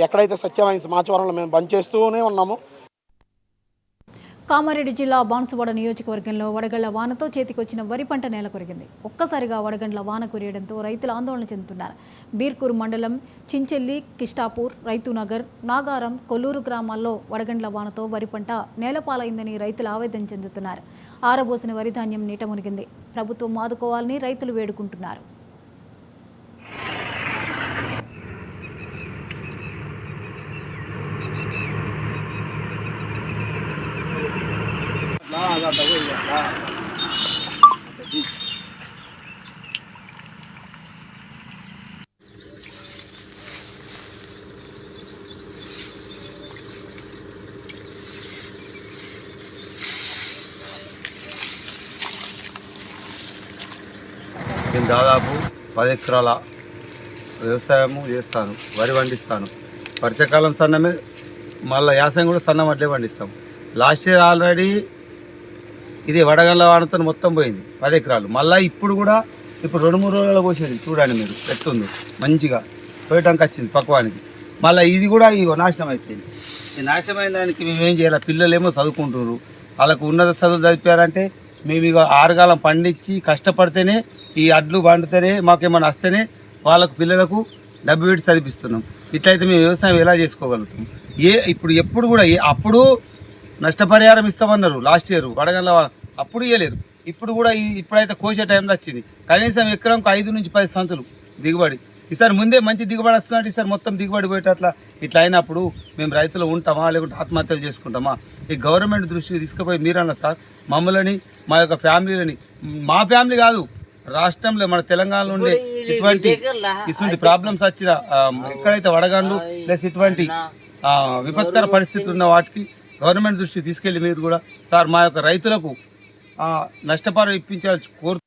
ఎక్కడైతే సత్యమైన సమాచారంలో మేము బంద్ చేస్తూనే ఉన్నాము. కామారెడ్డి జిల్లా బాన్సువాడ నియోజకవర్గంలో వడగళ్ల వానతో చేతికొచ్చిన వరి పంట నేల కొరిగింది. ఒక్కసారిగా వడగండ్ల వాన కురియడంతో రైతులు ఆందోళన చెందుతున్నారు. బీర్కూరు మండలం చించెల్లి, కిష్టాపూర్, రైతునగర్, నాగారం, కొల్లూరు గ్రామాల్లో వడగండ్ల వానతో వరి పంట నేలపాలైందని రైతులు ఆవేదన చెందుతున్నారు. ఆరబోసిన వరి ధాన్యం నీట మునిగింది. ప్రభుత్వం ఆదుకోవాలని రైతులు వేడుకుంటున్నారు. నేను దాదాపు 10 ఎకరాల వ్యవసాయము చేస్తాను, వరి పండిస్తాను. వర్షాకాలం సన్నమే, మళ్ళీ యాసంగి కూడా సన్నం అట్లే పండిస్తాం. లాస్ట్ ఇయర్ ఆల్రెడీ ఇది వడగండ్ల వానతో మొత్తం పోయింది 10 ఎకరాలు. మళ్ళీ ఇప్పుడు 2-3 రోజులు పోసేది. చూడండి మీరు ఎట్లుంది, మంచిగా పోయటానికి వచ్చింది పక్వానికి. మళ్ళీ ఇది కూడా నాశనం అయిపోయింది. ఈ నాశనమైన దానికి మేము ఏం చేయాలి? పిల్లలేమో చదువుకుంటున్నారు, వాళ్ళకు ఉన్నత చదువులు చదివారంటే మేము ఇక ఆరుగాలం పండించి కష్టపడితేనే, ఈ అడ్లు పండితేనే, మాకేమైనా వస్తేనే వాళ్ళకు పిల్లలకు డబ్బు పెట్టి చదివిస్తున్నాం. ఇట్లయితే మేము వ్యవసాయం ఎలా చేసుకోగలుగుతాం? ఎప్పుడు కూడా అప్పుడు నష్టపరిహారం ఇస్తామన్నారు లాస్ట్ ఇయర్ వడగండ్ల, అప్పుడు ఇవ్వలేరు. ఇప్పుడైతే కోసే టైంలో వచ్చింది. కనీసం ఎకరంకు 5 నుంచి 10 సంతులు దిగుబడి. ఈసారి ముందే మంచి దిగుబడి వస్తున్నట్టు ఈసారి మొత్తం దిగుబడి పోయేటట్లా ఇట్లా అయినప్పుడు మేము రైతులు ఉంటామా, లేకుంటే ఆత్మహత్యలు చేసుకుంటామా? ఈ గవర్నమెంట్ దృష్టికి తీసుకుపోయి మీరన్నా సార్ మమ్మల్ని, మా యొక్క ఫ్యామిలీలని, మా ఫ్యామిలీ కాదు రాష్ట్రంలో మన తెలంగాణలో ఉండే ఇటువంటి ప్రాబ్లమ్స్ వచ్చిన ఎక్కడైతే వడగండ్లు ప్లస్ ఇటువంటి విపత్కర పరిస్థితులు ఉన్న వాటికి గవర్నమెంట్ దృష్టికి తీసుకెళ్ళి మీరు కూడా సార్ మా యొక్క రైతులకు నష్టపరిహారం ఇప్పించాలని కోరుతూ